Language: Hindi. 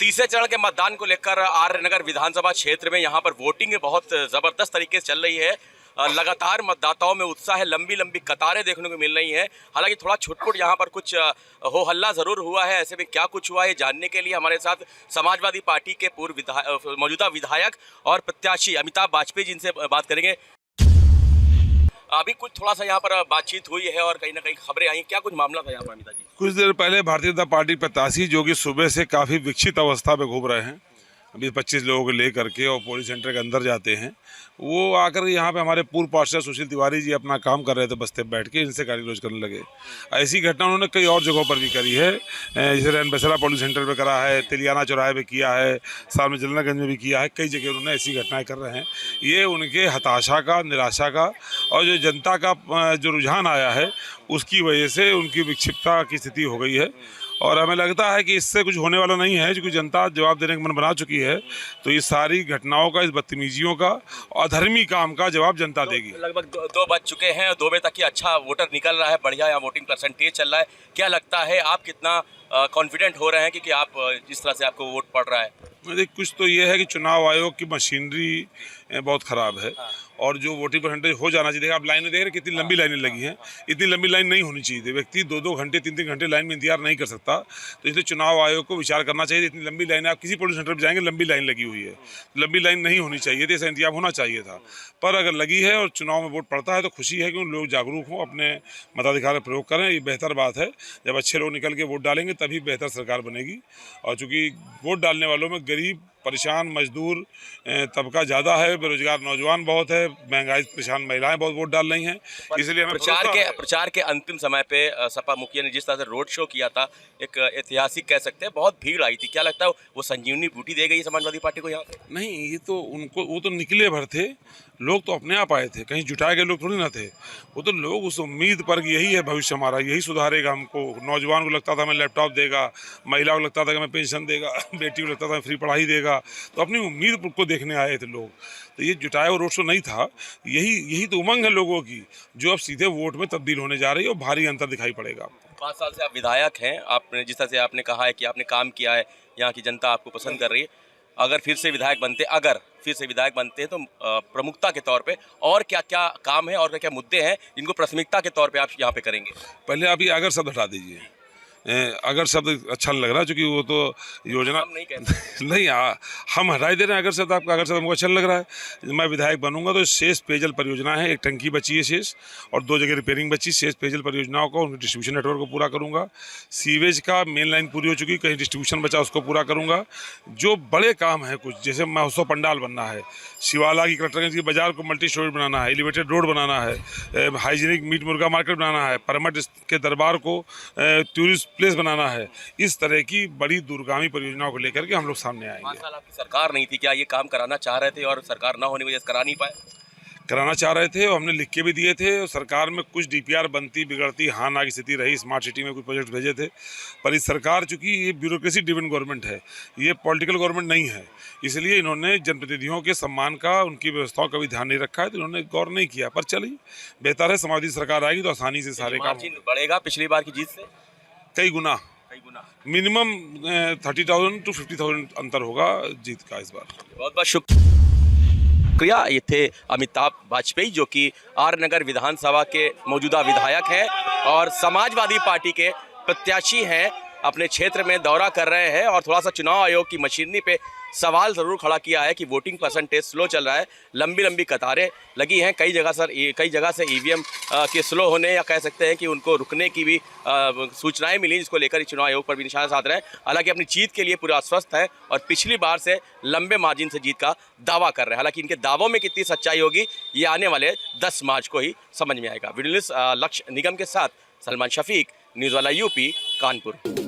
तीसरे चरण के मतदान को लेकर आर्यनगर विधानसभा क्षेत्र में यहाँ पर वोटिंग बहुत ज़बरदस्त तरीके से चल रही है। लगातार मतदाताओं में उत्साह है, लंबी लंबी कतारें देखने को मिल रही हैं। हालांकि थोड़ा छुटपुट यहाँ पर कुछ हो हल्ला ज़रूर हुआ है। ऐसे में क्या कुछ हुआ है जानने के लिए हमारे साथ समाजवादी पार्टी के मौजूदा विधायक और प्रत्याशी अमिताभ बाजपेयी जी इनसे बात करेंगे। अभी कुछ थोड़ा सा यहाँ पर बातचीत हुई है और कहीं ना कहीं खबरें आई, क्या कुछ मामला था यहाँ पर अमिताभ जी? कुछ देर पहले भारतीय जनता पार्टी प्रत्याशी जो कि सुबह से काफ़ी विकसित अवस्था में घूम रहे हैं, अभी 25 लोगों को ले करके और पोलिंग सेंटर के अंदर जाते हैं, वो आकर यहाँ पे हमारे पूर्व पार्षद सुशील तिवारी जी अपना काम कर रहे थे बस्ते बैठ के, इनसे गाली गलौज करने लगे। ऐसी घटना उन्होंने कई और जगहों पर भी करी है, जैसे रैन बसेरा पोलिंग सेंटर पे करा है, तिलियाना चौराहे पे किया है, सामने जलनागंज में भी किया है, कई जगह उन्होंने ऐसी घटनाएं कर रहे हैं। ये उनके हताशा का, निराशा का और जो जनता का जो रुझान आया है उसकी वजह से उनकी विक्षिप्तता की स्थिति हो गई है। और हमें लगता है कि इससे कुछ होने वाला नहीं है, क्योंकि जनता जवाब देने का मन बना चुकी है। तो ये सारी घटनाओं का, इस बदतमीजियों का, अधर्मी काम का जवाब जनता देगी। लगभग दो बज चुके हैं, 2 बजे तक ही अच्छा वोटर निकल रहा है, बढ़िया यहाँ वोटिंग परसेंटेज चल रहा है। क्या लगता है, आप कितना कॉन्फिडेंट हो रहे हैं कि आप जिस तरह से आपको वोट पड़ रहा है? मुझे कुछ तो ये है कि चुनाव आयोग की मशीनरी बहुत ख़राब है और जो वोटिंग परसेंटेज हो जाना चाहिए। आप लाइन में देख रहे हैं कितनी लंबी लाइनें लगी हैं, इतनी लंबी लाइन नहीं होनी चाहिए थी। व्यक्ति 2-2 घंटे 3-3 घंटे लाइन में इंतजार नहीं कर सकता। तो इसलिए चुनाव आयोग को विचार करना चाहिए। इतनी लंबी लाइन, आप किसी पोलिंग सेंटर पर जाएंगे लंबी लाइन लगी हुई है, लंबी लाइन नहीं होनी चाहिए थी, ऐसा इंतजाम होना चाहिए था। पर अगर लगी है और चुनाव में वोट पड़ता है तो खुशी है कि उन लोग जागरूक हों, अपने मताधिकार का प्रयोग करें। ये बेहतर बात है। जब अच्छे लोग निकल के वोट डालेंगे तभी बेहतर सरकार बनेगी। और चूँकि वोट डालने वालों में गरीब, परेशान, मजदूर तबका ज़्यादा है, बेरोजगार नौजवान बहुत है, महंगाई परेशान महिलाएं बहुत वोट डाल रही हैं। इसलिए हमें प्रचार के अंतिम समय पे सपा मुखिया ने जिस तरह से रोड शो किया था, एक ऐतिहासिक कह सकते हैं, बहुत भीड़ आई थी। क्या लगता है वो संजीवनी बूटी दे गई समाजवादी पार्टी को यहाँ पे? नहीं, ये तो उनको, वो तो निकले भर थे लोग, तो अपने आप आए थे, कहीं जुटाए गए लोग थोड़ी ना थे। वो तो लोग उस उम्मीद पर कि यही है भविष्य हमारा, यही सुधारेगा हमको। नौजवान को लगता था हमें लैपटॉप देगा, महिला को लगता था कि हमें पेंशन देगा, बेटी को लगता था हमें फ्री पढ़ाई देगा। तो अपनी उम्मीद को देखने आए थे लोग। तो ये जुटाया हुआ रोड शो नहीं था, यही तो उमंग है लोगों की, जो अब सीधे वोट में तब्दील होने जा रही है और भारी अंतर दिखाई पड़ेगा। 5 साल से आप विधायक हैं, आपने जिस तरह से आपने कहा है कि आपने काम किया है, यहाँ की जनता आपको पसंद कर रही है। अगर फिर से विधायक बनते हैं तो प्रमुखता के तौर पे और क्या क्या काम है और क्या क्या मुद्दे हैं जिनको प्राथमिकता के तौर पे आप यहाँ पे करेंगे? पहले आप ये अगर शब्द हटा दीजिए। अगर शब्द अच्छा नहीं लग रहा, क्योंकि वो तो योजना हम नहीं कहते नहीं, हम हटाई दे रहे हैं अगर शब्द। आपका अगर शब्द हमको अच्छा लग रहा है। मैं विधायक बनूंगा तो शेष पेयजल परियोजना है, एक टंकी बची है शेष और 2 जगह रिपेयरिंग बची। शेष पेयजल परियोजनाओं को, उनके डिस्ट्रीब्यूशन नेटवर्क को पूरा करूंगा। सीवेज का मेन लाइन पूरी हो चुकी, कहीं डिस्ट्रीब्यूशन बचा उसको पूरा करूँगा। जो बड़े काम है कुछ, जैसे महोत्सव पंडाल बनना है, शिवाला की कलेक्टरगंज की बाजार को मल्टी स्टोरेज बनाना है, एलिवेटेड रोड बनाना है, हाइजीनिक मीट मुर्गा मार्केट बनाना है, परमठ के दरबार को टूरिस्ट प्लेस बनाना है। इस तरह की बड़ी दूरगामी परियोजनाओं को लेकर के हम लोग सामने आएंगे। 5 साल आपकी सरकार नहीं थी, क्या ये काम कराना चाह रहे थे और सरकार ना होने की वजह से करा नहीं पाए? कराना चाह रहे थे और हमने लिख के भी दिए थे। सरकार में कुछ डीपीआर बनती बिगड़ती हाँ ना की स्थिति रही। स्मार्ट सिटी में कुछ प्रोजेक्ट भेजे थे, पर इस सरकार, चूँकि ये ब्यूरोक्रेसी ड्रिवन गवर्नमेंट है, ये पॉलिटिकल गवर्नमेंट नहीं है, इसलिए इन्होंने जनप्रतिनिधियों के सम्मान का, उनकी व्यवस्थाओं का भी ध्यान नहीं रखा है। तो इन्होंने गौर नहीं किया। पर चलिए, बेहतर है, समाजवादी सरकार आएगी तो आसानी से सारे काम बढ़ेगा पिछली बार की जीत से कई गुना। मिनिमम 30,000 to 50,000 अंतर होगा जीत का इस बार। बहुत बहुत शुक्रिया। ये थे अमिताभ बाजपेयी, जो कि आर्यनगर विधानसभा के मौजूदा विधायक हैं और समाजवादी पार्टी के प्रत्याशी हैं। अपने क्षेत्र में दौरा कर रहे हैं और थोड़ा सा चुनाव आयोग की मशीनरी पे सवाल ज़रूर खड़ा किया है कि वोटिंग परसेंटेज स्लो चल रहा है, लंबी लंबी कतारें लगी हैं। कई जगह से ईवीएम के स्लो होने, या कह सकते हैं कि उनको रुकने की भी सूचनाएं मिली, जिसको लेकर चुनाव आयोग पर भी निशाना साध रहे हैं। हालांकि अपनी जीत के लिए पूरा आश्वस्त है और पिछली बार से लंबे मार्जिन से जीत का दावा कर रहे हैं। हालांकि इनके दावों में कितनी सच्चाई होगी ये आने वाले 10 मार्च को ही समझ में आएगा। वीडियो जर्नलिस्ट लक्ष्य निगम के साथ सलमान शफीक, न्यूज़ वाला यूपी, कानपुर।